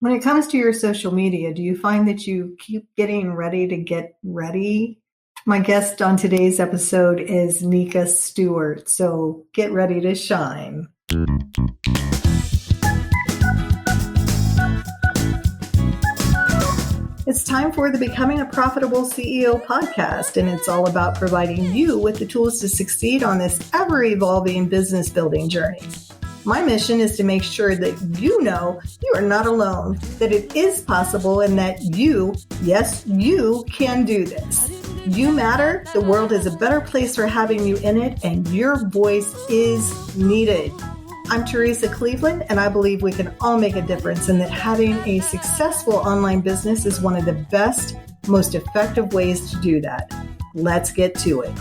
When it comes to your social media, do you find that you keep getting ready to get ready? My guest on today's episode is Nika Stewart, so get ready to shine. It's time for the Becoming a Profitable CEO podcast, and it's all about providing you with the tools to succeed on this ever-evolving business building journey. My mission is to make sure that you know you are not alone, that it is possible, and that you, yes, you can do this. You matter. The world is a better place for having you in it, and your voice is needed. I'm Teresa Cleveland, and I believe we can all make a difference, and that having a successful online business is one of the best, most effective ways to do that. Let's get to it.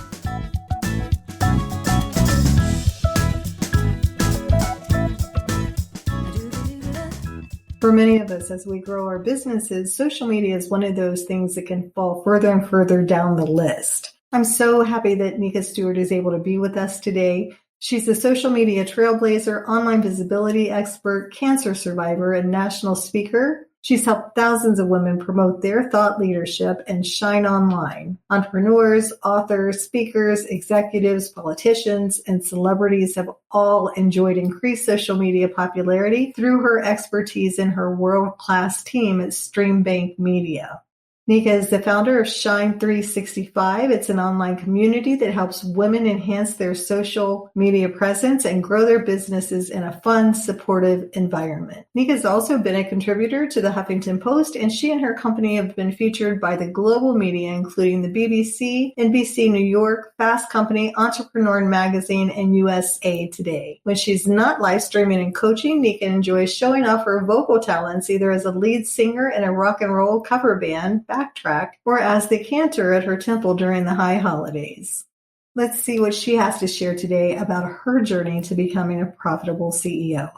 For many of us, as we grow our businesses, social media is one of those things that can fall further and further down the list. I'm so happy that Nika Stewart is able to be with us today. She's a social media trailblazer, online visibility expert, cancer survivor, and national speaker. She's helped thousands of women promote their thought leadership and shine online. Entrepreneurs, authors, speakers, executives, politicians, and celebrities have all enjoyed increased social media popularity through her expertise in her world-class team at Streambank Media. Nika is the founder of Shine 365. It's an online community that helps women enhance their social media presence and grow their businesses in a fun, supportive environment. Nika has also been a contributor to the Huffington Post, and she and her company have been featured by the global media, including the BBC, NBC New York, Fast Company, Entrepreneur Magazine, and USA Today. When she's not live streaming and coaching, Nika enjoys showing off her vocal talents either as a lead singer in a rock and roll cover band, Backtrack, or as the cantor at her temple during the high holidays. Let's see what she has to share today about her journey to becoming a profitable CEO.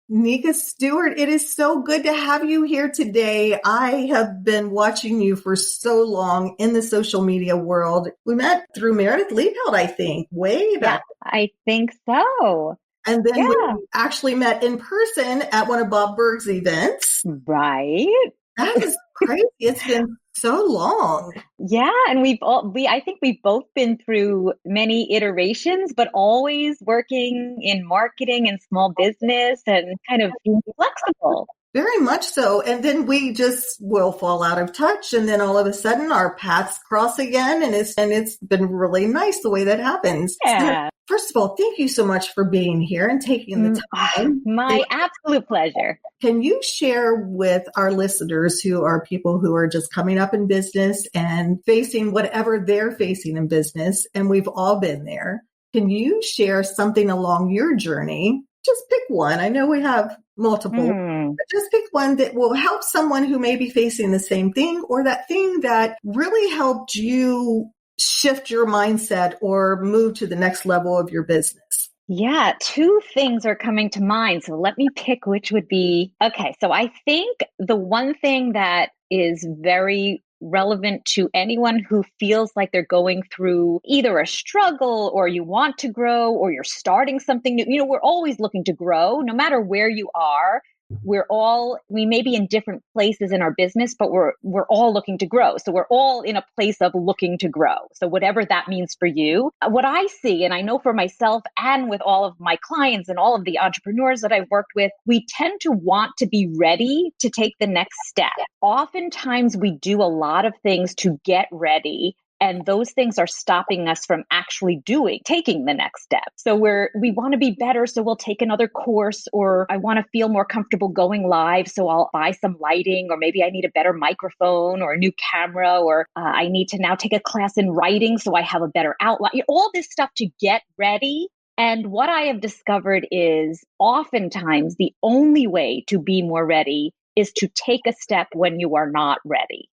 Nika Stewart, it is so good to have you here today. I have been watching you for so long in the social media world. We met through Meredith Liebelt, I think, way back. Yeah, I think so. And then we actually met in person at one of Bob Berg's events. Right. That is crazy. It's been so long. Yeah. And I think we've both been through many iterations, but always working in marketing and small business and kind of being flexible. Very much so. And then we just will fall out of touch. And then all of a sudden our paths cross again. And it's been really nice the way that happens. Yeah. So, first of all, thank you so much for being here and taking the time. My absolute pleasure. Can you share with our listeners who are people who are just coming up in business and facing whatever they're facing in business, and we've all been there, can you share something along your journey? Just pick one. I know we have multiple, but just pick one that will help someone who may be facing the same thing, or that thing that really helped you shift your mindset or move to the next level of your business. Yeah, two things are coming to mind. So let me pick which would be. Okay, so I think the one thing that is very relevant to anyone who feels like they're going through either a struggle or you want to grow or you're starting something new. You know, we're always looking to grow no matter where you are. We may be in different places in our business, but we're all looking to grow. So we're all in a place of looking to grow. So whatever that means for you, what I see, and I know for myself and with all of my clients and all of the entrepreneurs that I've worked with, we tend to want to be ready to take the next step. Oftentimes we do a lot of things to get ready, and those things are stopping us from actually taking the next step. So we want to be better. So we'll take another course, or I want to feel more comfortable going live. So I'll buy some lighting, or maybe I need a better microphone or a new camera, or I need to now take a class in writing so I have a better outline. All this stuff to get ready. And what I have discovered is oftentimes the only way to be more ready is to take a step when you are not ready.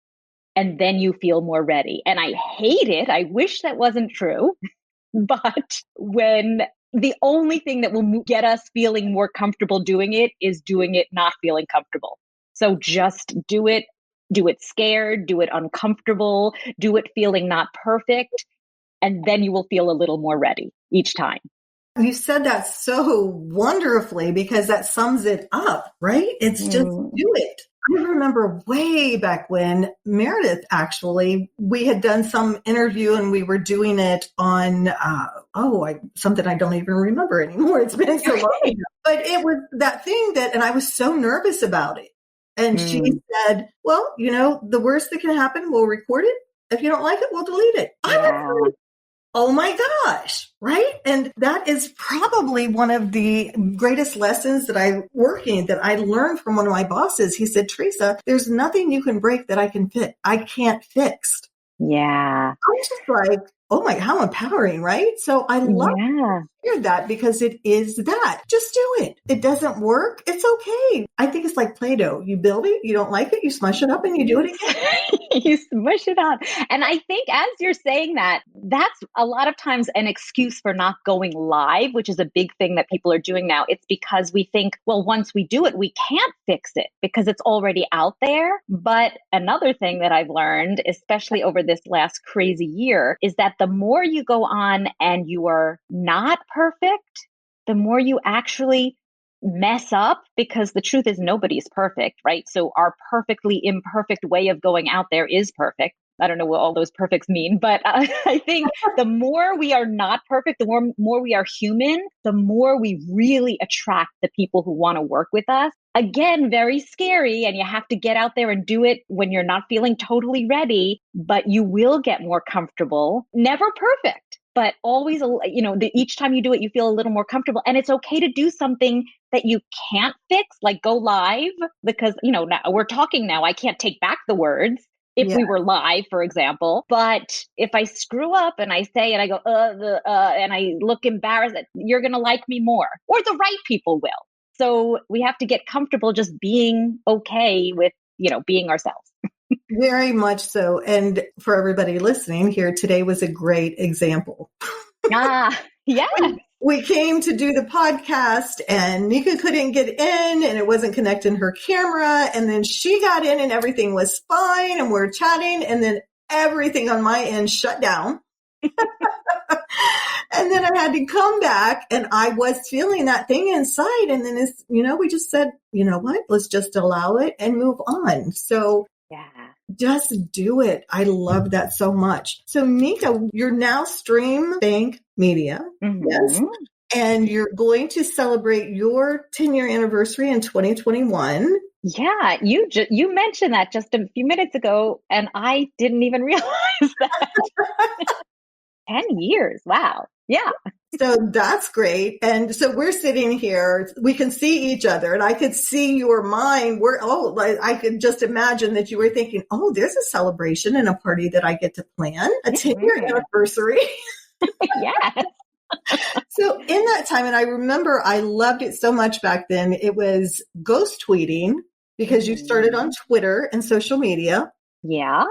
And then you feel more ready. And I hate it. I wish that wasn't true. But when the only thing that will get us feeling more comfortable doing it is doing it not feeling comfortable. So just do it scared, do it uncomfortable, do it feeling not perfect. And then you will feel a little more ready each time. You said that so wonderfully because that sums it up, right? It's just do it. I remember way back when Meredith, actually, we had done some interview and we were doing it on, something I don't even remember anymore. It's been so long ago. But it was that thing and I was so nervous about it. And she said, well, the worst that can happen, we'll record it. If you don't like it, we'll delete it. I was like, oh my gosh, right? And that is probably one of the greatest lessons that I learned from one of my bosses. He said, Teresa, there's nothing you can break that I can't fix. Yeah. I was just like, oh my, how empowering, right? So I love to hear that because it is that. Just do it. It doesn't work. It's okay. I think it's like Play-Doh. You build it, you don't like it, you smush it up and you do it again. You smush it up. And I think as you're saying that, that's a lot of times an excuse for not going live, which is a big thing that people are doing now. It's because we think, well, once we do it, we can't fix it because it's already out there. But another thing that I've learned, especially over this last crazy year, is that the more you go on and you are not perfect, the more you actually mess up, because the truth is nobody's perfect, right? So our perfectly imperfect way of going out there is perfect. I don't know what all those perfects mean, but I think the more we are not perfect, the more we are human, the more we really attract the people who want to work with us. Again, very scary. And you have to get out there and do it when you're not feeling totally ready, but you will get more comfortable. Never perfect, but always, each time you do it, you feel a little more comfortable. And it's okay to do something that you can't fix, like go live, because, now we're talking now. I can't take back the words if we were live, for example. But if I screw up and I say, and I go, and I look embarrassed, you're going to like me more, or the right people will. So we have to get comfortable just being okay with, being ourselves. Very much so. And for everybody listening here, today was a great example. Yeah. We came to do the podcast and Nika couldn't get in and it wasn't connecting her camera. And then she got in and everything was fine and we're chatting. And then everything on my end shut down. And then I had to come back and I was feeling that thing inside. And then we just said, you know what, let's just allow it and move on. So just do it. I love that so much. So Nika, you're now Stream Bank Media. Mm-hmm. Yes. And you're going to celebrate your 10-year anniversary in 2021. Yeah, you mentioned that just a few minutes ago, and I didn't even realize that. 10 years. Wow. Yeah. So that's great. And so we're sitting here, we can see each other and I could see your mind. I could just imagine that you were thinking, oh, there's a celebration and a party that I get to plan, a 10-year anniversary. Yes. So in that time, and I remember I loved it so much back then, it was ghost tweeting because you started on Twitter and social media. Yeah.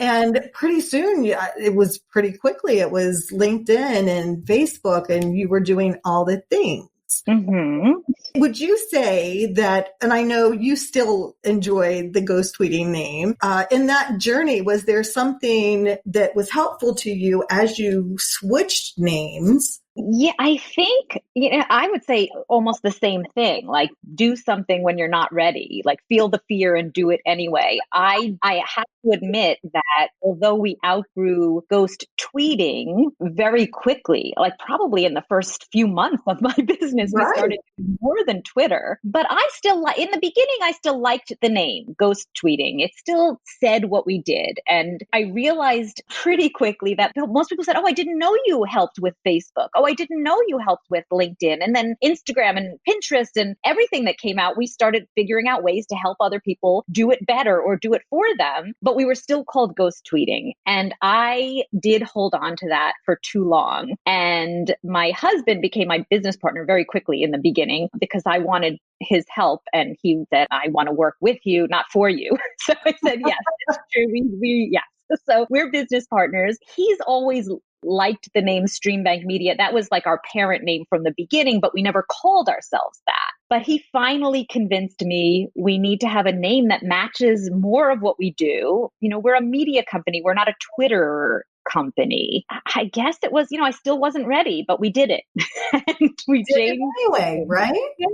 And pretty soon, it was pretty quickly, it was LinkedIn and Facebook, and you were doing all the things. Mm-hmm. Would you say that, and I know you still enjoy the ghost tweeting name, in that journey, was there something that was helpful to you as you switched names? Yeah, I think, I would say almost the same thing, like do something when you're not ready, like feel the fear and do it anyway. I have to admit that although we outgrew ghost tweeting very quickly, like probably in the first few months of my business, we started more than Twitter, but I still in the beginning, I still liked the name ghost tweeting. It still said what we did. And I realized pretty quickly that most people said, oh, I didn't know you helped with Facebook. Oh, I didn't know you helped with LinkedIn, and then Instagram and Pinterest and everything that came out. We started figuring out ways to help other people do it better or do it for them, but we were still called ghost tweeting. And I did hold on to that for too long. And my husband became my business partner very quickly in the beginning because I wanted his help. And he said, I want to work with you, not for you. So I said, yes, it's true. Yes. So we're business partners. He's always liked the name Stream Bank Media. That was like our parent name from the beginning, but we never called ourselves that. But he finally convinced me we need to have a name that matches more of what we do. We're a media company. We're not a Twitter company. I guess it was, I still wasn't ready, but we did it. And we Did it changed. anyway, right? Yeah.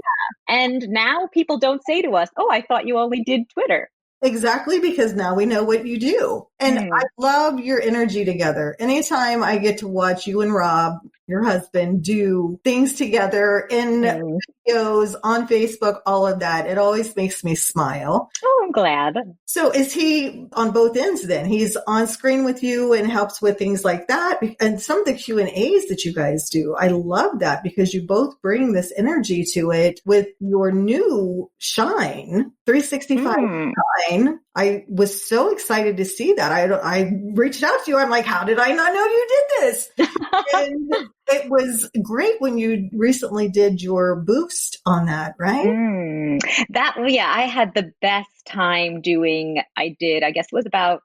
And now people don't say to us, "Oh, I thought you only did Twitter." Exactly, because now we know what you do. And I Mm. love your energy together. Anytime I get to watch you and Rob, your husband, do things together in Mm. videos on Facebook, all of that, it always makes me smile. Oh, I'm glad. So is he on both ends then? He's on screen with you and helps with things like that. And some of the Q&As that you guys do, I love that because you both bring this energy to it with your new Shine 365 Mm. Shine. I was so excited to see that. I reached out to you. I'm like, how did I not know you did this? And it was great when you recently did your boost on that, right? Yeah, I had the best time I guess it was about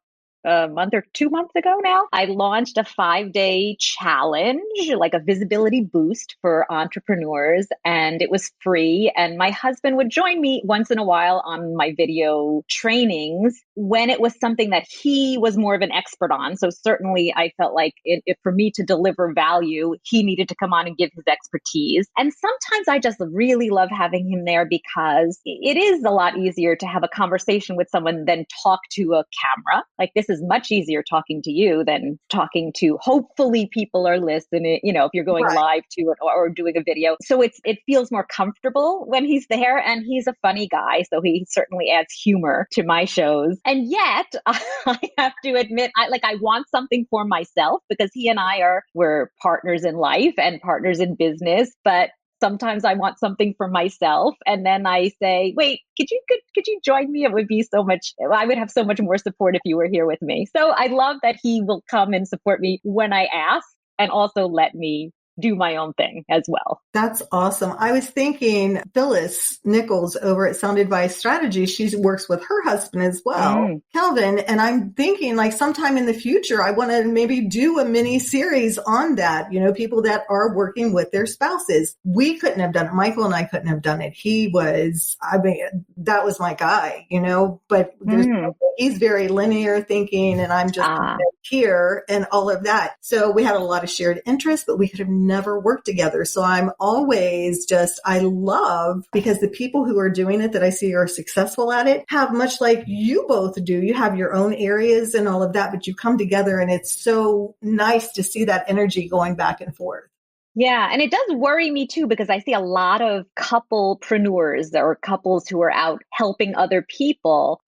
a month or 2 months ago now. I launched a 5-day challenge, like a visibility boost for entrepreneurs, and it was free. And my husband would join me once in a while on my video trainings when it was something that he was more of an expert on. So certainly I felt like for me to deliver value, he needed to come on and give his expertise. And sometimes I just really love having him there because it is a lot easier to have a conversation with someone than talk to a camera. Like this is much easier talking to you than talking to, hopefully people are listening, if you're going Right. live to it or doing a video. So it feels more comfortable when he's there, and he's a funny guy. So he certainly adds humor to my shows. And yet I have to admit, I want something for myself because he and we're partners in life and partners in business, but sometimes I want something for myself. And then I say, wait, could you join me? It would be I would have so much more support if you were here with me. So I love that he will come and support me when I ask and also let me do my own thing as well. That's awesome. I was thinking Phyllis Nichols over at Sound Advice Strategy, she works with her husband as well, Kelvin. And I'm thinking like sometime in the future, I want to maybe do a mini series on that, people that are working with their spouses. We couldn't have done it. Michael and I couldn't have done it. That was my guy, but he's very linear thinking and I'm just here and all of that. So we had a lot of shared interests, but we could have never worked together. So I'm always I love because the people who are doing it that I see are successful at it have much like you both do. You have your own areas and all of that, but you come together and it's so nice to see that energy going back and forth. Yeah. And it does worry me too, because I see a lot of couplepreneurs or couples who are out helping other people.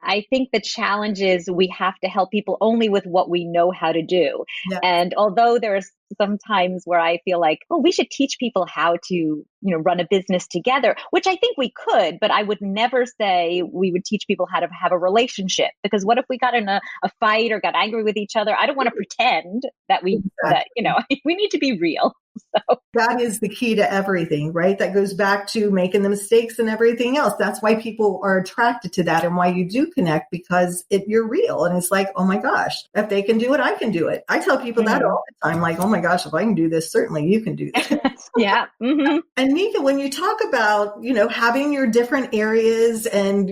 I think the challenge is we have to help people only with what we know how to do. Yeah. And although there's some times where I feel like, oh, we should teach people how to, run a business together, which I think we could, but I would never say we would teach people how to have a relationship, because what if we got in a fight or got angry with each other? I don't want to pretend that we need to be real. So that is the key to everything, right? That goes back to making the mistakes and everything else. That's why people are attracted to that and why you do connect, because you're real. And it's like, oh my gosh, if they can do it, I can do it. I tell people that all the time, like, oh my gosh, if I can do this, certainly you can do this. Yeah. Mm-hmm. And Nika, when you talk about, having your different areas and,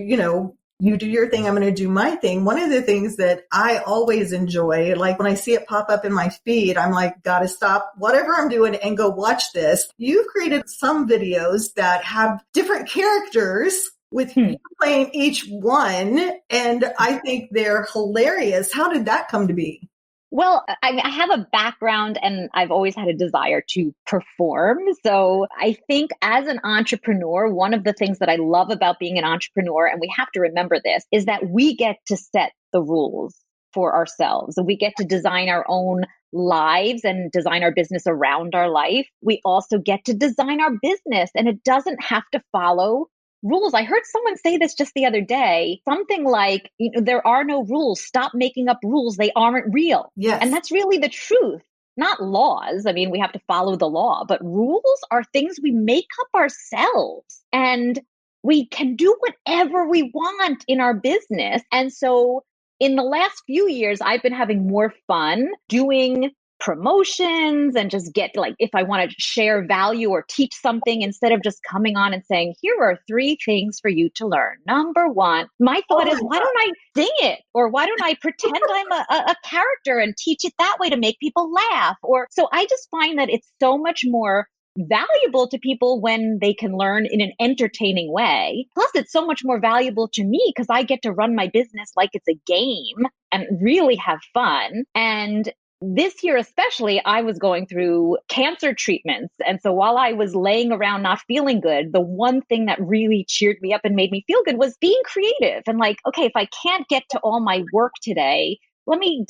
you do your thing, I'm going to do my thing. One of the things that I always enjoy, like when I see it pop up in my feed, I'm like, gotta stop whatever I'm doing and go watch this. You've created some videos that have different characters with you playing each one. And I think they're hilarious. How did that come to be? Well, I have a background and I've always had a desire to perform. So I think as an entrepreneur, one of the things that I love about being an entrepreneur, and we have to remember this, is that we get to set the rules for ourselves. We get to design our own lives and design our business around our life. We also get to design our business, and it doesn't have to follow rules. I heard someone say this just the other day, something like, there are no rules. Stop making up rules. They aren't real. Yes. And that's really the truth. Not laws. I mean, we have to follow the law, but rules are things we make up ourselves, and we can do whatever we want in our business. And so in the last few years, I've been having more fun doing promotions and just get like, if I want to share value or teach something, instead of just coming on and saying, here are 3 things for you to learn. Number one, my Oh thought my is, why don't I sing it? Or why don't I pretend I'm a character and teach it that way to make people laugh? Or so I just find that it's so much more valuable to people when they can learn in an entertaining way. Plus, it's so much more valuable to me because I get to run my business like it's a game and really have fun. And this year, especially, I was going through cancer treatments. And so while I was laying around not feeling good, the one thing that really cheered me up and made me feel good was being creative and like, okay, if I can't get to all my work today, let me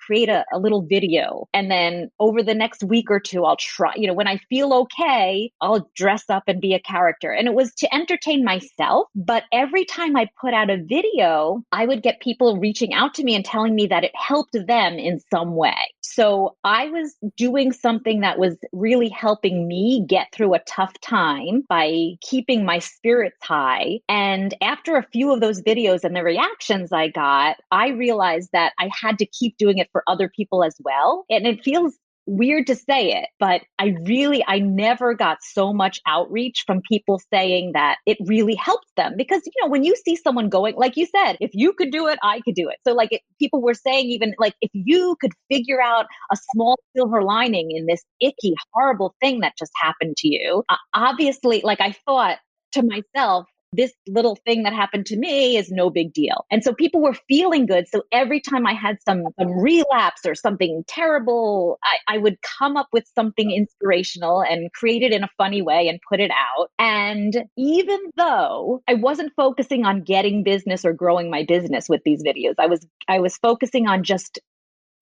create a little video. And then over the next week or two, I'll try, when I feel okay, I'll dress up and be a character. And it was to entertain myself. But every time I put out a video, I would get people reaching out to me and telling me that it helped them in some way. So I was doing something that was really helping me get through a tough time by keeping my spirits high. And after a few of those videos and the reactions I got, I realized that I had to keep doing it for other people as well. And it feels weird to say it, but I never got so much outreach from people saying that it really helped them. Because, when you see someone going, like you said, if you could do it, I could do it. So like people were saying, even like, if you could figure out a small silver lining in this icky, horrible thing that just happened to you, obviously, like I thought to myself, this little thing that happened to me is no big deal. And so people were feeling good. So every time I had some relapse or something terrible, I would come up with something inspirational and create it in a funny way and put it out. And even though I wasn't focusing on getting business or growing my business with these videos, I was focusing on just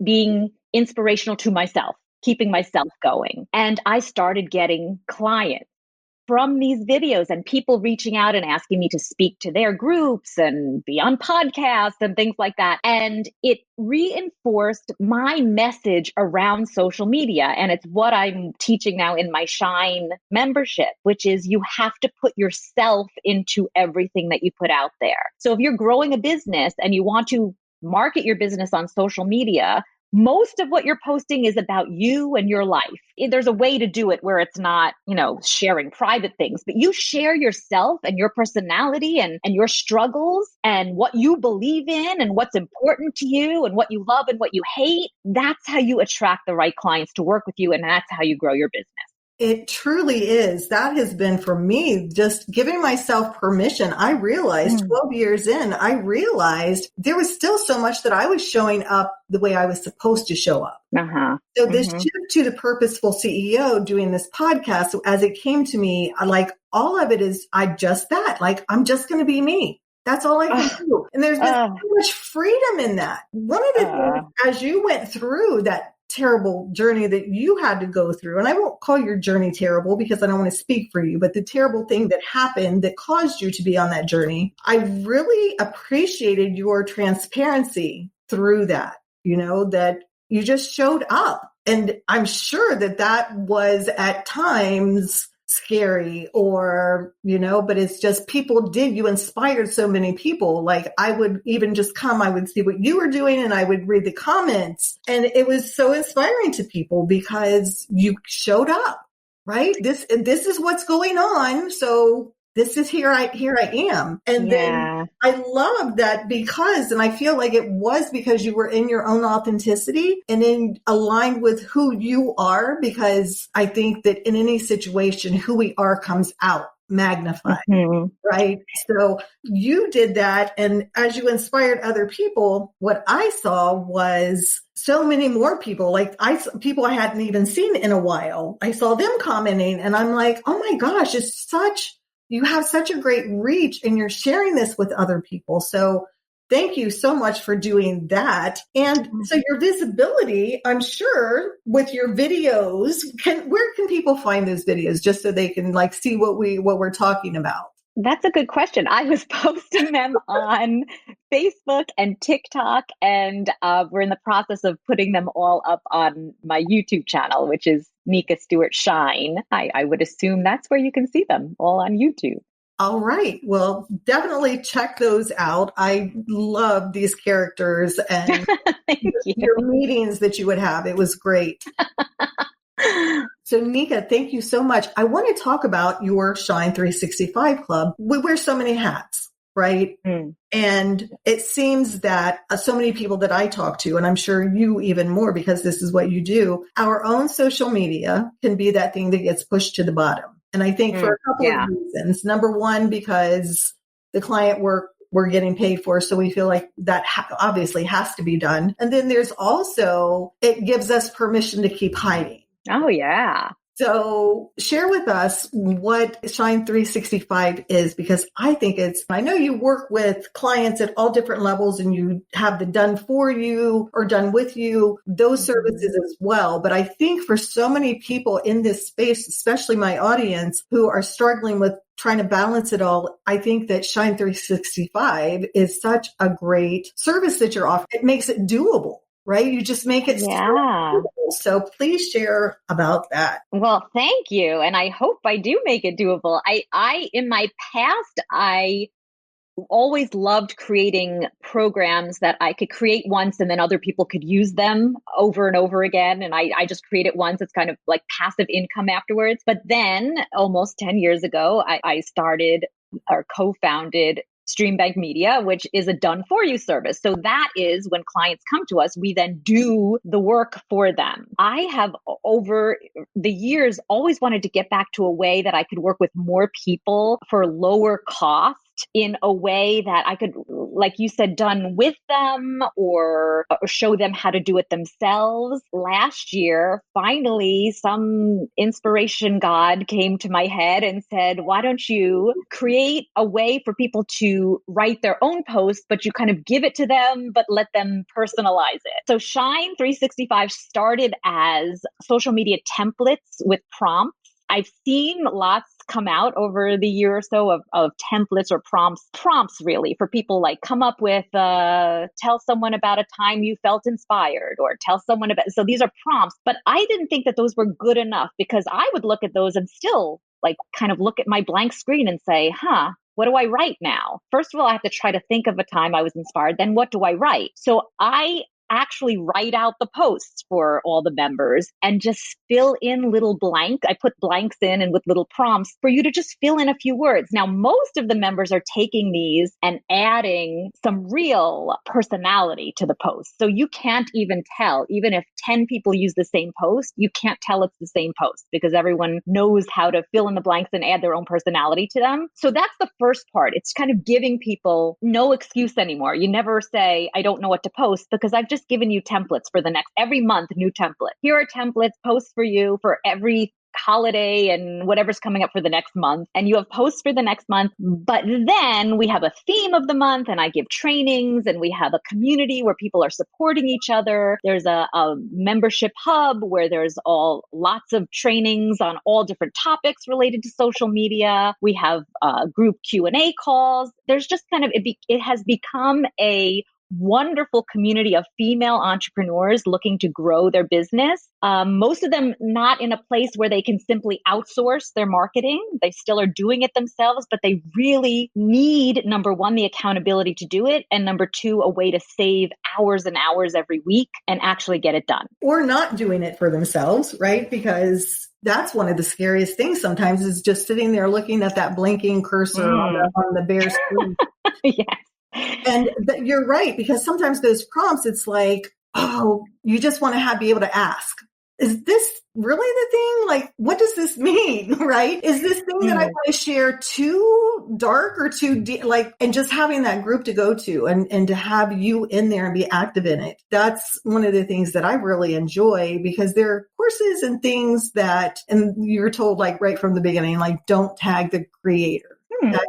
being inspirational to myself, keeping myself going. And I started getting clients from these videos and people reaching out and asking me to speak to their groups and be on podcasts and things like that. And it reinforced my message around social media. And it's what I'm teaching now in my Shine membership, which is you have to put yourself into everything that you put out there. So if you're growing a business and you want to market your business on social media, most of what you're posting is about you and your life. There's a way to do it where it's not, sharing private things, but you share yourself and your personality and your struggles and what you believe in and what's important to you and what you love and what you hate. That's how you attract the right clients to work with you. And that's how you grow your business. It truly is. That has been for me, just giving myself permission. I realized 12 years in, I realized there was still so much that I was showing up the way I was supposed to show up. So this shift to the purposeful CEO, doing this podcast, as it came to me, like all of it is, I'm just going to be me. That's all I can do. And there's been so much freedom in that. One of the things, as you went through that terrible journey that you had to go through, and I won't call your journey terrible because I don't want to speak for you, but the terrible thing that happened that caused you to be on that journey, I really appreciated your transparency through that, that you just showed up. And I'm sure that was at times scary or, but it's just you inspired so many people. Like I would even just I would see what you were doing and I would read the comments, and it was so inspiring to people because you showed up, right? This is what's going on. So this is here I am. And then I love that and I feel like it was because you were in your own authenticity and in aligned with who you are, because I think that in any situation, who we are comes out magnified, right? So you did that. And as you inspired other people, what I saw was so many more people, people I hadn't even seen in a while. I saw them commenting and I'm like, oh my gosh, you have such a great reach and you're sharing this with other people. So thank you so much for doing that. And so your visibility, I'm sure with your videos, where can people find those videos just so they can see what we're talking about? That's a good question. I was posting them on Facebook and TikTok, and we're in the process of putting them all up on my YouTube channel, which is Nika Stewart Shine. I would assume that's where you can see them, all on YouTube. All right. Well, definitely check those out. I love these characters and Thank you. your meetings that you would have. It was great. So Nika, thank you so much. I want to talk about your Shine 365 Club. We wear so many hats, right? And it seems that so many people that I talk to, and I'm sure you even more because this is what you do, our own social media can be that thing that gets pushed to the bottom. And I think for a couple of reasons. Number one, because the client work we're getting paid for. So we feel like that obviously has to be done. And then there's also, it gives us permission to keep hiding. Oh, yeah. So share with us what Shine 365 is, because I think I know you work with clients at all different levels and you have the done for you or done with you, those services as well. But I think for so many people in this space, especially my audience who are struggling with trying to balance it all, I think that Shine 365 is such a great service that you're offering. It makes it doable. Right? You just make it doable. So please share about that. Well, thank you. And I hope I do make it doable. I in my past, I always loved creating programs that I could create once and then other people could use them over and over again. And I just create it once. It's kind of like passive income afterwards. But then almost 10 years ago, I started or co-founded Stream Bank Media, which is a done for you service. So that is when clients come to us, we then do the work for them. I have over the years always wanted to get back to a way that I could work with more people for lower cost in a way that I could, like you said, done with them or show them how to do it themselves. Last year, finally, some inspiration god came to my head and said, why don't you create a way for people to write their own posts, but you kind of give it to them, but let them personalize it. So Shine 365 started as social media templates with prompts. I've seen lots come out over the year or so of templates or prompts really for people like come up with, tell someone about a time you felt inspired or tell someone about, so these are prompts, but I didn't think that those were good enough because I would look at those and still like kind of look at my blank screen and say, what do I write now? First of all, I have to try to think of a time I was inspired. Then what do I write? So I actually write out the posts for all the members and just fill in little blanks. I put blanks in and with little prompts for you to just fill in a few words. Now, most of the members are taking these and adding some real personality to the post. So you can't even tell, even if 10 people use the same post, you can't tell it's the same post because everyone knows how to fill in the blanks and add their own personality to them. So that's the first part. It's kind of giving people no excuse anymore. You never say, I don't know what to post because I've just given you templates for every month, new template. Here are templates, posts for you for every holiday and whatever's coming up for the next month. And you have posts for the next month. But then we have a theme of the month and I give trainings and we have a community where people are supporting each other. There's a membership hub where there's lots of trainings on all different topics related to social media. We have group Q&A calls. There's just kind of, it has become a wonderful community of female entrepreneurs looking to grow their business. Most of them not in a place where they can simply outsource their marketing. They still are doing it themselves, but they really need, number one, the accountability to do it. And number two, a way to save hours and hours every week and actually get it done. Or not doing it for themselves, right? Because that's one of the scariest things sometimes is just sitting there looking at that blinking cursor on the bare screen. Yes. And you're right, because sometimes those prompts, it's like, oh, you just want to be able to ask, is this really the thing? Like, what does this mean? Right? Is this thing that I want to share too dark or too deep? Like, and just having that group to go to and to have you in there and be active in it. That's one of the things that I really enjoy because there are courses and things that, and you're told like right from the beginning, like, don't tag the creator, that,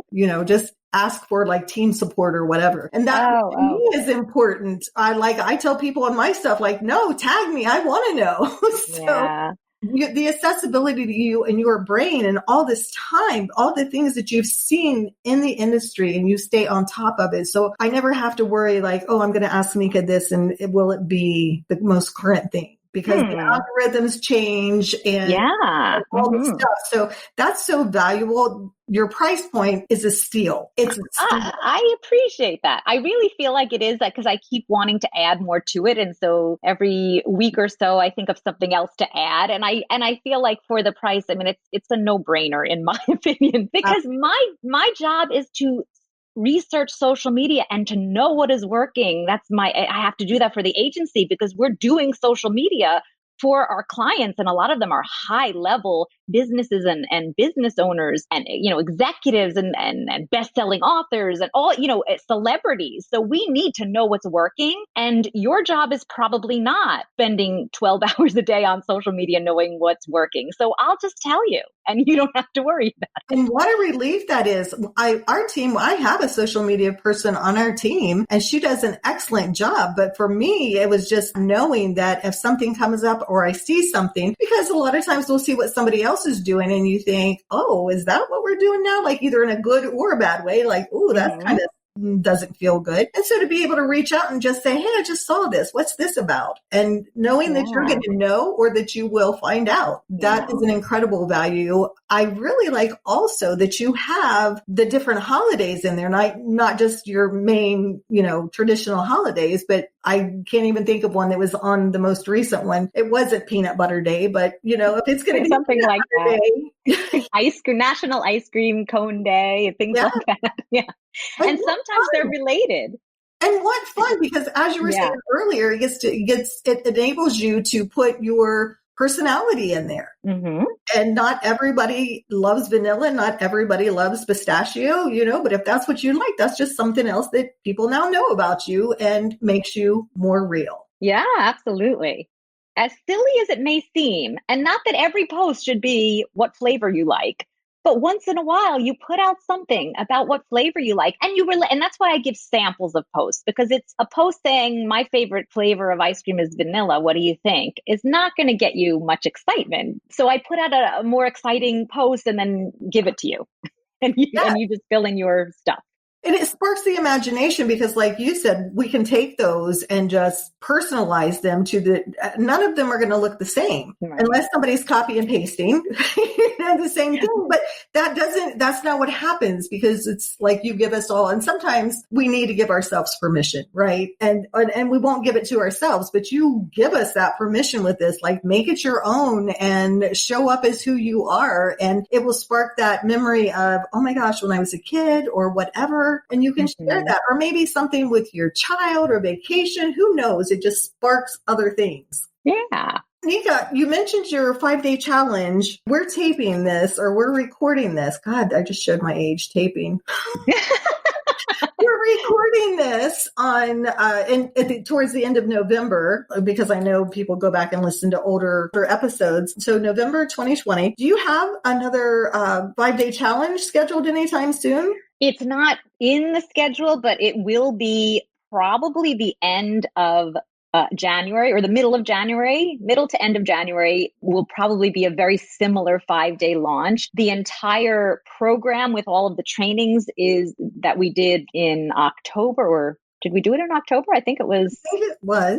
just ask for like team support or whatever. And that to me is important. I tell people on my stuff, like, no, tag me. I want to know. The accessibility to you and your brain and all this time, all the things that you've seen in the industry and you stay on top of it. So I never have to worry like, oh, I'm going to ask Nika this and will it be the most current thing? Because the algorithms change and all this stuff. So that's so valuable. your price point is a steal. It's a steal. I appreciate that. I really feel like it is that because I keep wanting to add more to it. And so every week or so I think of something else to add. And I feel like for the price, I mean, it's a no-brainer in my opinion, because my job is to research social media and to know what is working. I have to do that for the agency because we're doing social media for our clients. And a lot of them are high level businesses and business owners and, executives and best-selling authors and all, celebrities. So we need to know what's working. And your job is probably not spending 12 hours a day on social media knowing what's working. So I'll just tell you, and you don't have to worry about it. And what a relief that is. I have a social media person on our team and she does an excellent job. But for me, it was just knowing that if something comes up or I see something, because a lot of times we'll see what somebody else is doing and you think, oh, is that what we're doing now? Like either in a good or a bad way, like, oh, that's kind of doesn't feel good. And so to be able to reach out and just say, hey, I just saw this. What's this about? And knowing that you're going to know or that you will find out, that is an incredible value. I really like also that you have the different holidays in there, not just your main, traditional holidays, but I can't even think of one that was on the most recent one. It wasn't Peanut Butter Day, but if it's going to be something like that, day, National Ice Cream Cone Day, things like that. Yeah. And sometimes they're related. And what fun, because as you were saying earlier, it enables you to put your personality in there. Mm-hmm. And not everybody loves vanilla, not everybody loves pistachio, but if that's what you like, that's just something else that people now know about you and makes you more real. Yeah, absolutely. As silly as it may seem, and not that every post should be what flavor you like, but once in a while you put out something about what flavor you like, and and that's why I give samples of posts, because it's a post saying my favorite flavor of ice cream is vanilla. What do you think? Is not going to get you much excitement. So I put out a more exciting post and then give it to you, and you just fill in your stuff. And it sparks the imagination because, like you said, we can take those and just personalize them none of them are going to look the same unless somebody's copy and pasting the same thing. But that's not what happens, because it's like you give us all. And sometimes we need to give ourselves permission, right? And we won't give it to ourselves, but you give us that permission with this, like make it your own and show up as who you are. And it will spark that memory of, oh my gosh, when I was a kid or whatever. And you can share that, or maybe something with your child or vacation. Who knows? It just sparks other things. Yeah. Nika, you mentioned your 5-day challenge. We're taping this, or we're recording this. God, I just showed my age, taping. We're recording this on towards the end of November, because I know people go back and listen to older episodes. So November 2020. Do you have another 5-day challenge scheduled anytime soon? It's not in the schedule, but it will be probably the end of January, or the middle to end of January will probably be a very similar 5-day launch. The entire program with all of the trainings is that we did in October, or did we do it in October? I think it was. I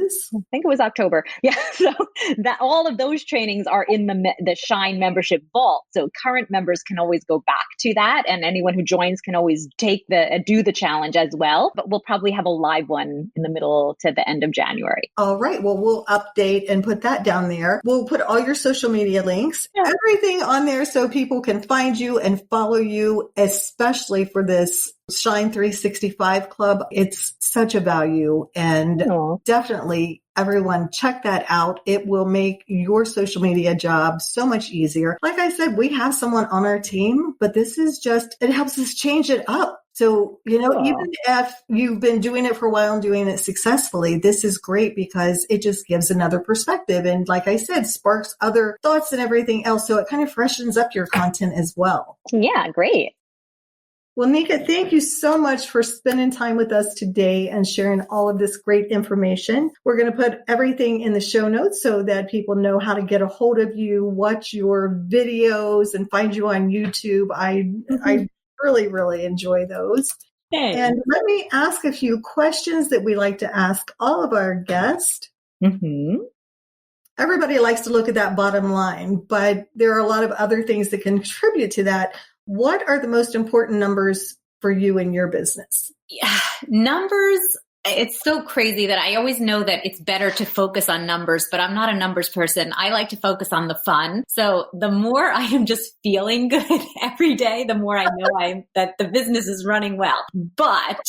think it was October. Yeah. So that all of those trainings are in the Shine membership vault. So current members can always go back to that, and anyone who joins can always do the challenge as well. But we'll probably have a live one in the middle to the end of January. All right. Well, we'll update and put that down there. We'll put all your social media links, everything on there so people can find you and follow you, especially for this Shine 365 Club. It's such a value, and definitely everyone check that out. It will make your social media job so much easier. Like I said, we have someone on our team, but this is it helps us change it up. So, even if you've been doing it for a while and doing it successfully, this is great because it just gives another perspective. And like I said, sparks other thoughts and everything else. So it kind of freshens up your content as well. Yeah, great. Well, Nika, thank you so much for spending time with us today and sharing all of this great information. We're going to put everything in the show notes so that people know how to get a hold of you, watch your videos, and find you on YouTube. I really, really enjoy those. Hey. And let me ask a few questions that we like to ask all of our guests. Mm-hmm. Everybody likes to look at that bottom line, but there are a lot of other things that contribute to that. what are the most important numbers for you in your business? Yeah, numbers. It's so crazy that I always know that it's better to focus on numbers, but I'm not a numbers person. I like to focus on the fun. So the more I am just feeling good every day, the more I know that the business is running well. But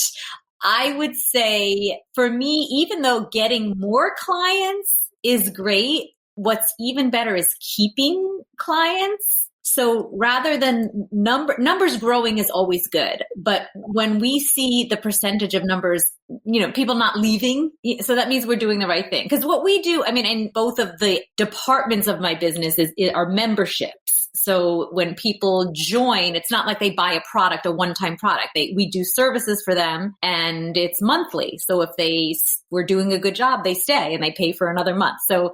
I would say for me, even though getting more clients is great, what's even better is keeping clients. So rather than numbers growing is always good. But when we see the percentage of numbers, people not leaving, so that means we're doing the right thing. Because what we do, in both of the departments of my business are memberships. So when people join, it's not like they buy a product, a one-time product. We do services for them and it's monthly. So if we're doing a good job, they stay and they pay for another month. So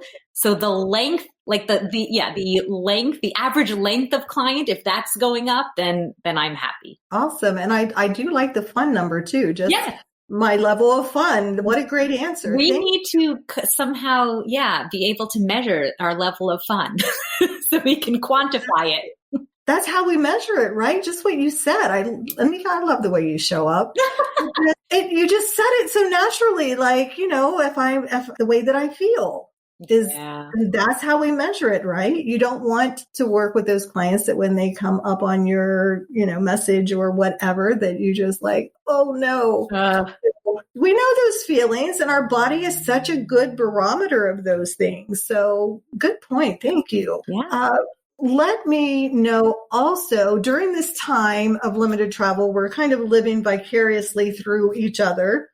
the length, like the average length of client, if that's going up, then I'm happy. Awesome. And I do like the fun number too. Just my level of fun. What a great answer. We need to somehow, be able to measure our level of fun so we can quantify it. That's how we measure it, right? Just what you said. I love the way you show up. You just said it so naturally, like, if the way that I feel. That's how we measure it, right? You don't want to work with those clients that when they come up on your, message or whatever, that you just like, oh no. We know those feelings, and our body is such a good barometer of those things. So good point. Thank you. Yeah. Let me know also, during this time of limited travel, we're kind of living vicariously through each other.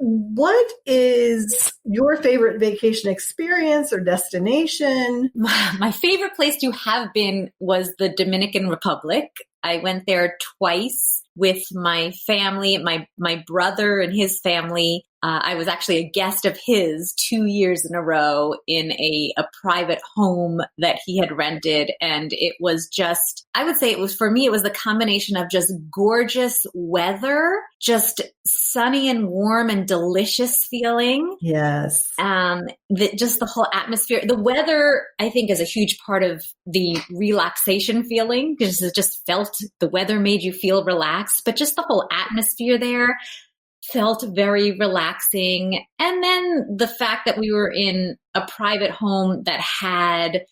What is your favorite vacation experience or destination? My favorite place to have been was the Dominican Republic. I went there twice with my family, my brother and his family. I was actually a guest of his 2 years in a row in a private home that he had rented. And it was just, I would say it was the combination of just gorgeous weather, just sunny and warm and delicious feeling. Yes. Just the whole atmosphere. The weather, I think, is a huge part of the relaxation feeling, because it just the weather made you feel relaxed, but just the whole atmosphere there felt very relaxing. And then the fact that we were in a private home that had,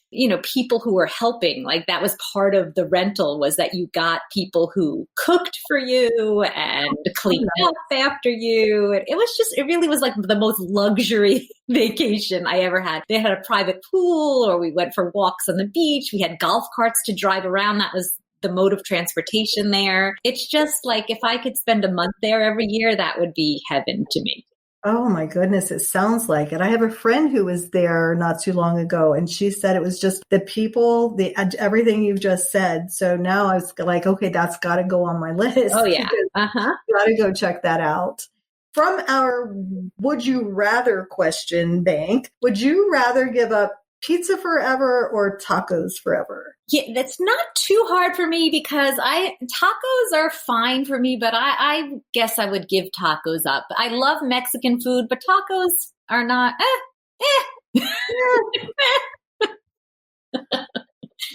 people who were helping, like that was part of the rental, was that you got people who cooked for you and cleaned up after you. And it really was like the most luxury vacation I ever had. They had a private pool, or we went for walks on the beach. We had golf carts to drive around. That was the mode of transportation there. It's just like, if I could spend a month there every year, that would be heaven to me. Oh my goodness, it sounds like it. I have a friend who was there not too long ago, and she said it was just the people, everything you've just said. So now I was like, okay, that's got to go on my list. Oh yeah. Got to go check that out. From our would you rather question bank, would you rather give up pizza forever or tacos forever? Yeah, that's not too hard for me, because tacos are fine for me, but I guess I would give tacos up. I love Mexican food, but tacos are not.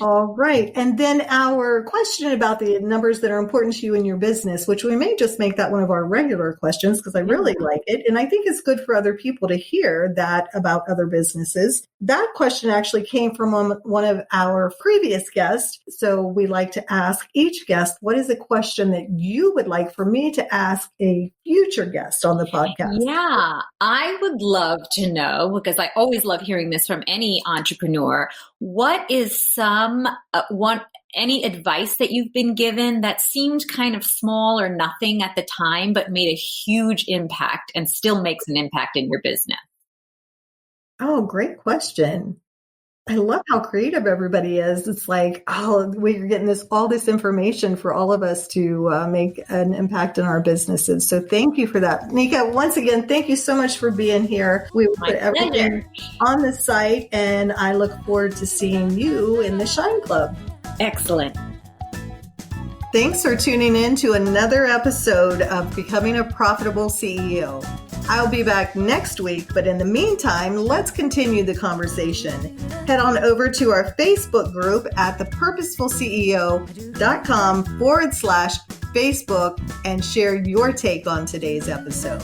All right. And then our question about the numbers that are important to you in your business, which we may just make that one of our regular questions, because I really like it. And I think it's good for other people to hear that about other businesses. That question actually came from one of our previous guests. So we like to ask each guest, what is a question that you would like for me to ask a future guest on the podcast? Yeah, I would love to know, because I always love hearing this from any entrepreneur. What is any advice that you've been given that seemed kind of small or nothing at the time, but made a huge impact and still makes an impact in your business? Oh, great question. I love how creative everybody is. It's like, we're getting all this information for all of us to make an impact in our businesses. So thank you for that. Nika, once again, thank you so much for being here. We will put everything on the site, and I look forward to seeing you in the Shine Club. Excellent. Thanks for tuning in to another episode of Becoming a Profitable CEO. I'll be back next week, but in the meantime, let's continue the conversation. Head on over to our Facebook group at thepurposefulceo.com/Facebook and share your take on today's episode.